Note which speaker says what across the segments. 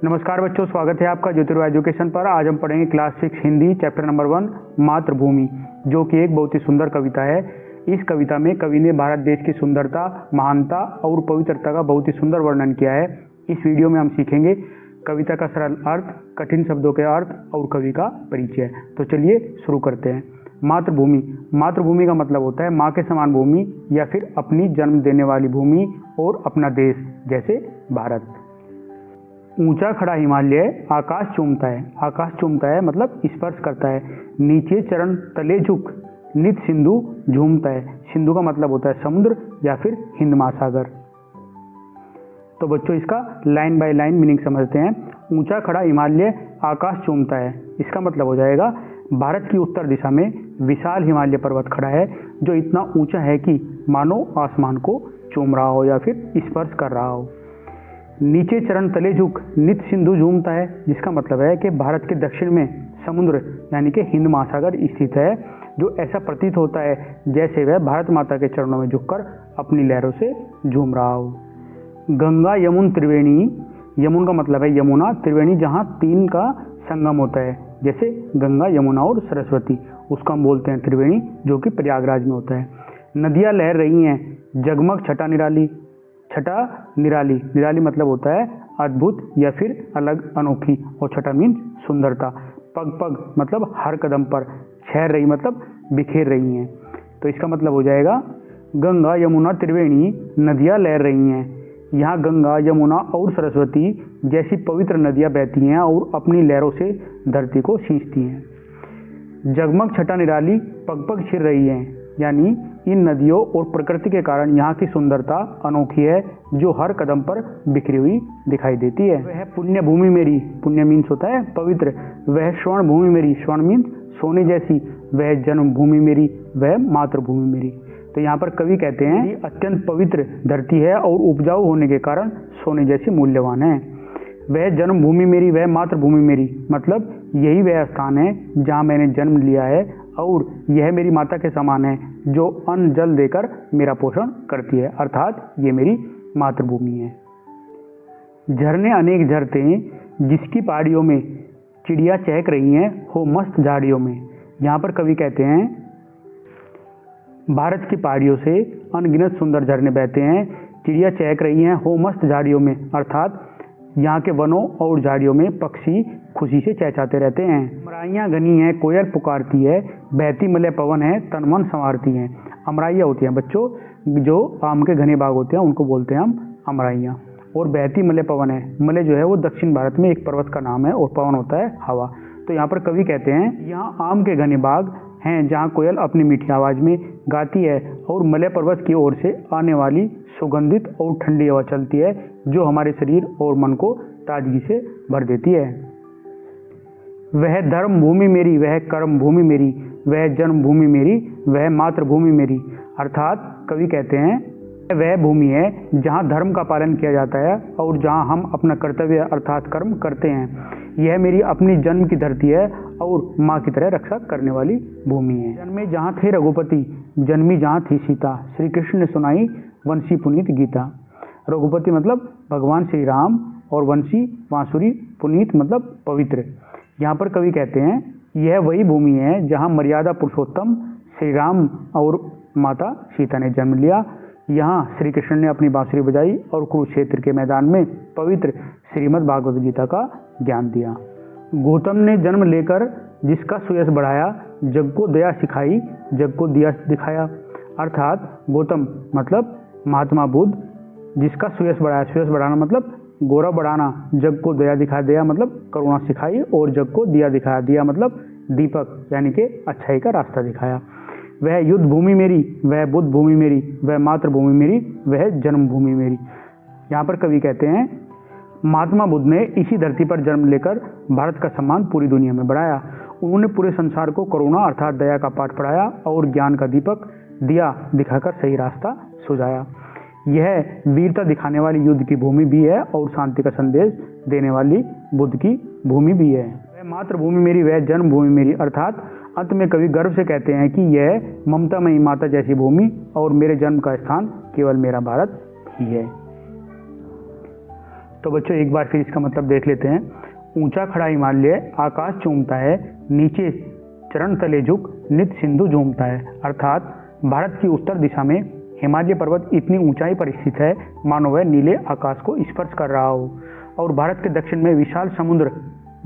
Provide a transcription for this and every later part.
Speaker 1: नमस्कार बच्चों, स्वागत है आपका ज्योतिर्वा एजुकेशन पर। आज हम पढ़ेंगे क्लास 6 हिंदी चैप्टर नंबर 1 मातृभूमि, जो कि एक बहुत ही सुंदर कविता है। इस कविता में कवि ने भारत देश की सुंदरता, महानता और पवित्रता का बहुत ही सुंदर वर्णन किया है। इस वीडियो में हम सीखेंगे कविता का सरल अर्थ, कठिन शब्दों के अर्थ और कवि का परिचय। तो चलिए शुरू करते हैं। मातृभूमि, मातृभूमि का मतलब होता है माँ के समान भूमि या फिर अपनी जन्म देने वाली भूमि और अपना देश, जैसे भारत। ऊंचा खड़ा हिमालय आकाश चूमता है, आकाश चूमता है मतलब स्पर्श करता है। नीचे चरण तले झुक नित सिंधु झूमता है, सिंधु का मतलब होता है समुद्र या फिर हिंद महासागर। तो बच्चों इसका लाइन बाय लाइन मीनिंग समझते हैं। ऊंचा खड़ा हिमालय आकाश चूमता है, इसका मतलब हो जाएगा भारत की उत्तर दिशा में विशाल हिमालय पर्वत खड़ा है, जो इतना ऊंचा है कि मानो आसमान को चूम रहा हो या फिर स्पर्श कर रहा हो। नीचे चरण तले झुक नित सिंधु झूमता है, जिसका मतलब है कि भारत के दक्षिण में समुद्र यानी कि हिंद महासागर स्थित है, जो ऐसा प्रतीत होता है जैसे वह भारत माता के चरणों में झुककर अपनी लहरों से झूम रहा हो। गंगा यमुन त्रिवेणी, यमुन का मतलब है यमुना, त्रिवेणी जहाँ तीन का संगम होता है, जैसे गंगा यमुना और सरस्वती, उसको हम बोलते हैं त्रिवेणी, जो कि प्रयागराज में होता है। नदियाँ लहर रही हैं, जगमग छटा निराली, छटा निराली, निराली मतलब होता है अद्भुत या फिर अलग, अनोखी, और छटा मीन सुंदरता। पग पग मतलब हर कदम पर, छह रही मतलब बिखेर रही हैं। तो इसका मतलब हो जाएगा गंगा यमुना त्रिवेणी नदियाँ लहर रही हैं, यहाँ गंगा यमुना और सरस्वती जैसी पवित्र नदियाँ बहती हैं और अपनी लहरों से धरती को सींचती हैं। जगमग छटा निराली पग पग छिर रही हैं, यानी इन नदियों और प्रकृति के कारण यहाँ की सुंदरता अनोखी है, जो हर कदम पर बिखरी हुई दिखाई देती है। वह पुण्य भूमि मेरी, पुण्य मीन्स होता है पवित्र। वह स्वर्ण भूमि मेरी, स्वर्ण मीन्स सोने जैसी। वह जन्मभूमि मेरी, वह मातृभूमि मेरी। तो यहाँ पर कवि कहते हैं ये अत्यंत पवित्र धरती है और उपजाऊ होने के कारण सोने जैसी मूल्यवान है। वह जन्मभूमि मेरी, वह मातृभूमि मेरी, मतलब यही वह स्थान है जहाँ मैंने जन्म लिया है और यह मेरी माता के समान है, जो अन्न जल देकर मेरा पोषण करती है, अर्थात ये मेरी मातृभूमि है। झरने अनेक झरते हैं, जिसकी पहाड़ियों में चिड़िया चहक रही हैं, हो मस्त झाड़ियों में। यहाँ पर कवि कहते हैं भारत की पहाड़ियों से अनगिनत सुंदर झरने बहते हैं, चिड़िया चहक रही हैं, हो मस्त झाड़ियों में, अर्थात यहाँ के वनों और झाड़ियों में पक्षी खुशी से चहचहाते रहते हैं। अमराइयाँ घनी हैं, कोयल पुकारती है, बहती मलय पवन है, तन मन संवारती हैं। अमराइयाँ होती हैं बच्चों, जो आम के घने बाग होते हैं, उनको बोलते हैं हम अमराइयाँ। और बहती मलय पवन है, मलय जो है वो दक्षिण भारत में एक पर्वत का नाम है, और पवन होता है हवा। तो यहाँ पर कवि कहते हैं यहाँ आम के घने बाग हैं, जहाँ कोयल अपनी मीठी आवाज़ में गाती है और मलय पर्वत की ओर से आने वाली सुगंधित और ठंडी हवा चलती है, जो हमारे शरीर और मन को ताजगी से भर देती है। वह धर्म भूमि मेरी, वह कर्म भूमि मेरी, वह जन्मभूमि मेरी, वह मातृभूमि मेरी, अर्थात कवि कहते हैं वह भूमि है जहाँ धर्म का पालन किया जाता है और जहाँ हम अपना कर्तव्य अर्थात कर्म करते हैं। यह मेरी अपनी जन्म की धरती है और माँ की तरह रक्षा करने वाली भूमि है। जन्मे जहाँ थे रघुपति, जन्मी जहाँ थी सीता, श्री कृष्ण ने सुनाई वंशी पुनीत गीता। रघुपति मतलब भगवान श्री राम और वंशी बांसुरी, पुनीत मतलब पवित्र। यहाँ पर कवि कहते हैं यह वही भूमि है जहाँ मर्यादा पुरुषोत्तम श्री राम और माता सीता ने जन्म लिया। यहाँ श्री कृष्ण ने अपनी बांसुरी बजाई और कुरुक्षेत्र के मैदान में पवित्र श्रीमद् भागवत गीता का ज्ञान दिया। गौतम ने जन्म लेकर जिसका सुयश बढ़ाया, जग को दया सिखाई, जग को दिया दिखाया, अर्थात गौतम मतलब महात्मा बुद्ध, जिसका सुयश बढ़ाया, सुयश बढ़ाना मतलब गौरव बढ़ाना, जग को दया दिखा, दया मतलब करुणा सिखाई, और जग को दिया दिखाया, दिया मतलब दीपक यानी कि अच्छाई का रास्ता दिखाया। वह युद्ध भूमि मेरी, वह बुद्ध भूमि मेरी, वह मातृभूमि मेरी, वह जन्मभूमि मेरी। यहाँ पर कवि कहते हैं महात्मा बुद्ध ने इसी धरती पर जन्म लेकर भारत का सम्मान पूरी दुनिया में बढ़ाया। उन्होंने पूरे संसार को करुणा अर्थात दया का पाठ पढ़ाया और ज्ञान का दीपक दिया दिखाकर सही रास्ता सुझाया। यह वीरता दिखाने वाली युद्ध की भूमि भी है और शांति का संदेश देने वाली बुद्ध की भूमि भी है। वह मातृभूमि मेरी, वह जन्मभूमि मेरी, अर्थात अंत में कवि गर्व से कहते हैं कि यह ममतामयी माता जैसी भूमि और मेरे जन्म का स्थान केवल मेरा भारत ही है। तो बच्चों एक बार फिर इसका मतलब देख लेते हैं। ऊंचा खड़ा हिमालय आकाश चूमता है, नीचे चरण तले झुक नित सिंधु झूमता है। अर्थात भारत की उत्तर दिशा में हिमालय पर्वत इतनी ऊंचाई पर स्थित है मानो वह नीले आकाश को स्पर्श कर रहा हो, और भारत के दक्षिण में विशाल समुद्र,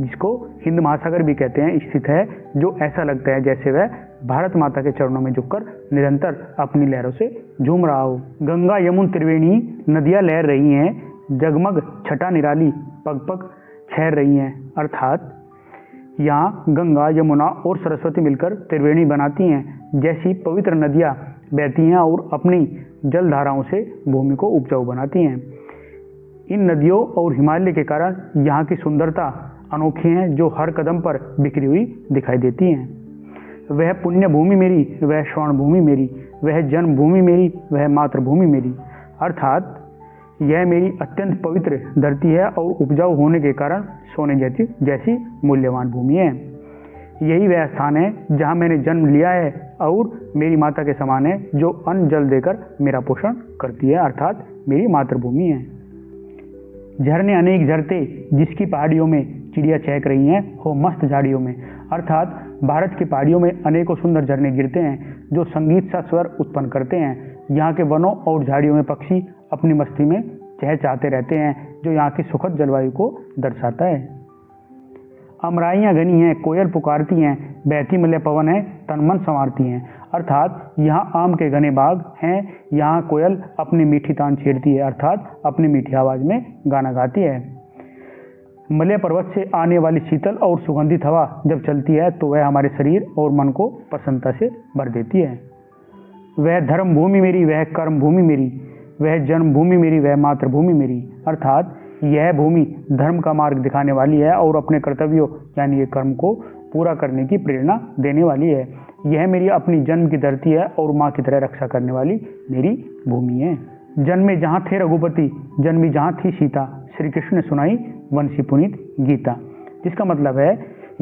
Speaker 1: जिसको हिंद महासागर भी कहते हैं, स्थित है, जो ऐसा लगता है जैसे वह भारत माता के चरणों में झुककर निरंतर अपनी लहरों से झूम रहा हो। गंगा यमुन त्रिवेणी नदियां लहर रही हैं, जगमग छटा निराली पग पग ठहर रही हैं। अर्थात यहाँ गंगा यमुना और सरस्वती मिलकर त्रिवेणी बनाती हैं, जैसी पवित्र नदियाँ बहती हैं और अपनी जल धाराओं से भूमि को उपजाऊ बनाती हैं। इन नदियों और हिमालय के कारण यहाँ की सुंदरता अनोखी है, जो हर कदम पर बिखरी हुई दिखाई देती हैं। वह पुण्य भूमि मेरी, वह स्वर्ण भूमि मेरी, वह जन्मभूमि मेरी, वह मातृभूमि मेरी। अर्थात यह मेरी अत्यंत पवित्र धरती है और उपजाऊ होने के कारण सोने जैसी मूल्यवान भूमि है। यही वह स्थान है जहाँ मैंने जन्म लिया है और मेरी माता के समान है, जो अन्न जल देकर मेरा पोषण करती है। अर्थात मेरी मातृभूमि है। झरने अनेक झरते, जिसकी पहाड़ियों में चिड़िया चहक रही हैं हो मस्त झाड़ियों में। अर्थात भारत की पहाड़ियों में अनेकों सुंदर झरने गिरते हैं, जो संगीत सा स्वर उत्पन्न करते हैं। यहाँ के वनों और झाड़ियों में पक्षी अपनी मस्ती में चहचहाते रहते हैं, जो यहाँ की सुखद जलवायु को दर्शाता है। अमराइयाँ घनी हैं, कोयल पुकारती हैं, बहती मलय पवन है, तन मन संवारती हैं। अर्थात यहाँ आम के घने बाग हैं, यहाँ कोयल अपनी मीठी तान छेड़ती है, अर्थात अपनी मीठी आवाज में गाना गाती है। मलय पर्वत से आने वाली शीतल और सुगंधित हवा जब चलती है तो वह हमारे शरीर और मन को प्रसन्नता से भर देती है। वह धर्म भूमि मेरी, वह कर्म भूमि मेरी, वह जन्मभूमि मेरी, वह मातृभूमि मेरी। अर्थात यह भूमि धर्म का मार्ग दिखाने वाली है और अपने कर्तव्यों यानी ये कर्म को पूरा करने की प्रेरणा देने वाली है। यह मेरी अपनी जन्म की धरती है और माँ की तरह रक्षा करने वाली मेरी भूमि है। जन्मे जहाँ थे रघुपति, जन्मी जहाँ थी सीता, श्री कृष्ण ने सुनाई वंशी पुनीत गीता। जिसका मतलब है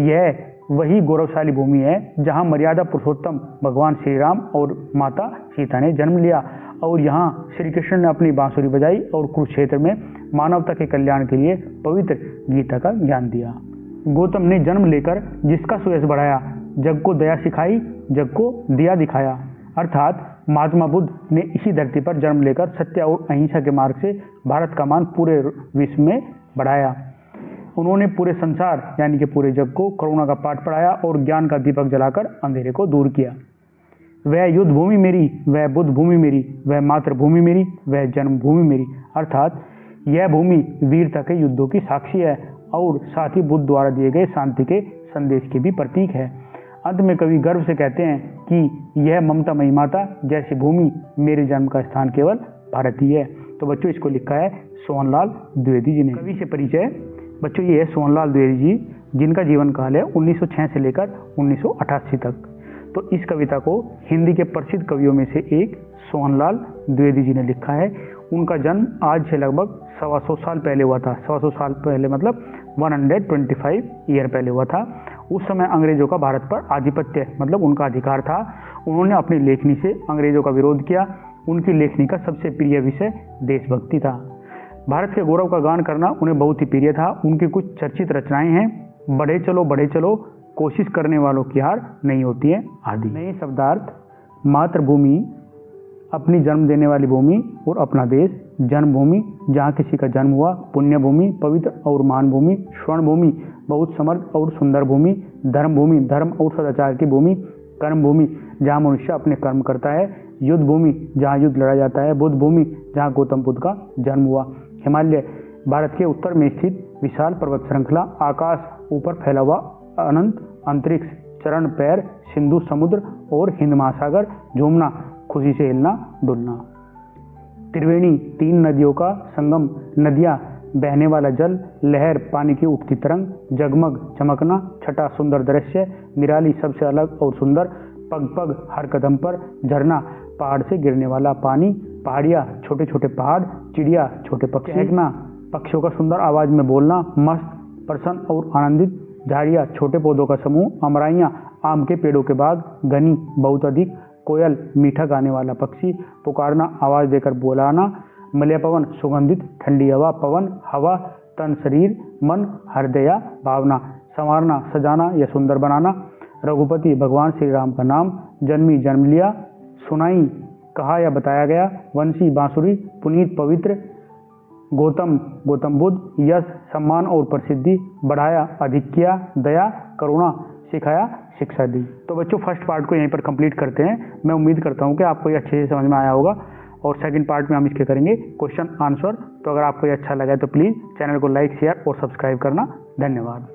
Speaker 1: यह वही गौरवशाली भूमि है जहाँ मर्यादा पुरुषोत्तम भगवान श्री राम और माता सीता ने जन्म लिया, और यहाँ श्री कृष्ण ने अपनी बांसुरी बजाई और कुरुक्षेत्र में मानवता के कल्याण के लिए पवित्र गीता का ज्ञान दिया। गौतम ने जन्म लेकर जिसका सुयश बढ़ाया, जग को दया सिखाई, जग को दिया दिखाया। अर्थात महात्मा बुद्ध ने इसी धरती पर जन्म लेकर सत्य और अहिंसा के मार्ग से भारत का मान पूरे विश्व में बढ़ाया। उन्होंने पूरे संसार यानी कि पूरे जग को करुणा का पाठ पढ़ाया और ज्ञान का दीपक जलाकर अंधेरे को दूर किया। वह युद्ध भूमि मेरी, वह बुद्ध भूमि मेरी, वह मातृभूमि मेरी, वह जन्मभूमि मेरी। अर्थात यह भूमि वीरता के युद्धों की साक्षी है और साथ ही बुद्ध द्वारा दिए गए शांति के संदेश के भी प्रतीक है। अंत में कवि गर्व से कहते हैं कि यह ममतामयी माता जैसी भूमि मेरे जन्म का स्थान केवल भारत ही है। तो बच्चों इसको लिखा है सोहनलाल द्विवेदी जी ने। कवि से परिचय। बच्चों ये है सोहनलाल द्विवेदी जी, जिनका जीवन काल है 1906 से लेकर 1988 तक। तो इस कविता को हिंदी के प्रसिद्ध कवियों में से एक सोहनलाल द्विवेदी जी ने लिखा है। उनका जन्म आज से लगभग 125 साल पहले हुआ था। 125 साल पहले मतलब 125 ईयर पहले हुआ था। उस समय अंग्रेजों का भारत पर आधिपत्य मतलब उनका अधिकार था। उन्होंने अपनी लेखनी से अंग्रेजों का विरोध किया। उनकी लेखनी का सबसे प्रिय विषय देशभक्ति था। भारत के गौरव का गान करना उन्हें बहुत ही प्रिय था। उनकी कुछ चर्चित रचनाएं हैं, बढ़े चलो कोशिश करने वालों की हार नहीं होती है आदि। नए शब्दार्थ। मातृभूमि अपनी जन्म देने वाली भूमि और अपना देश। जन्मभूमि जहाँ किसी का जन्म हुआ। पुण्य भूमि पवित्र और महान भूमि। स्वर्ण भूमि बहुत समर्थ और सुंदर भूमि। धर्म भूमि धर्म और सदाचार की भूमि। कर्म भूमि जहाँ मनुष्य अपने कर्म करता है। युद्ध भूमि जहाँ युद्ध लड़ा जाता है। बुद्ध भूमि जहाँ गौतम बुद्ध का जन्म हुआ। हिमालय भारत के उत्तर में स्थित विशाल पर्वत श्रृंखला। आकाश ऊपर फैला हुआ अनंत अंतरिक्ष। चरण पैर सिंधु समुद्र और हिंद महासागर। झूमना खुशी से हिलना डुलना। त्रिवेणी तीन नदियों का संगम। नदियाँ बहने वाला जल। लहर पानी की उठती तरंग। जगमग चमकना। छठा सुंदर दृश्य। निराली सबसे अलग और सुंदर। पग पग हर कदम पर। झरना पहाड़ से गिरने वाला पानी। पहाड़ियाँ छोटे छोटे पहाड़। चिड़िया छोटे पक्षी। चहकना पक्षियों का सुंदर आवाज में बोलना। मस्त प्रसन्न और आनंदित। झाड़ियाँ छोटे पौधों का समूह। अमराइयाँ आम के पेड़ों के बाग। घनी बहुत अधिक। कोयल मीठा गाने वाला पक्षी। पुकारना आवाज देकर बुलाना। मलय पवन सुगंधित ठंडी हवा, पवन हवा, तन शरीर, मन हृदय भावना, संवारना सजाना या सुंदर बनाना, रघुपति भगवान श्री राम का नाम, जन्मी जन्म लिया, सुनाई कहा या बताया गया, वंशी बांसुरी, पुनीत पवित्र, गौतम गौतम बुद्ध, यश सम्मान और प्रसिद्धि, बढ़ाया अधिक किया, दया करुणा, सिखाया शिक्षा दी। तो बच्चों फर्स्ट पार्ट को यहीं पर कंप्लीट करते हैं। मैं उम्मीद करता हूँ कि आपको ये अच्छे से समझ में आया होगा और सेकंड पार्ट में हम इसके करेंगे क्वेश्चन आंसर। तो अगर आपको ये अच्छा लगा तो प्लीज़ चैनल को लाइक शेयर और सब्सक्राइब करना। धन्यवाद।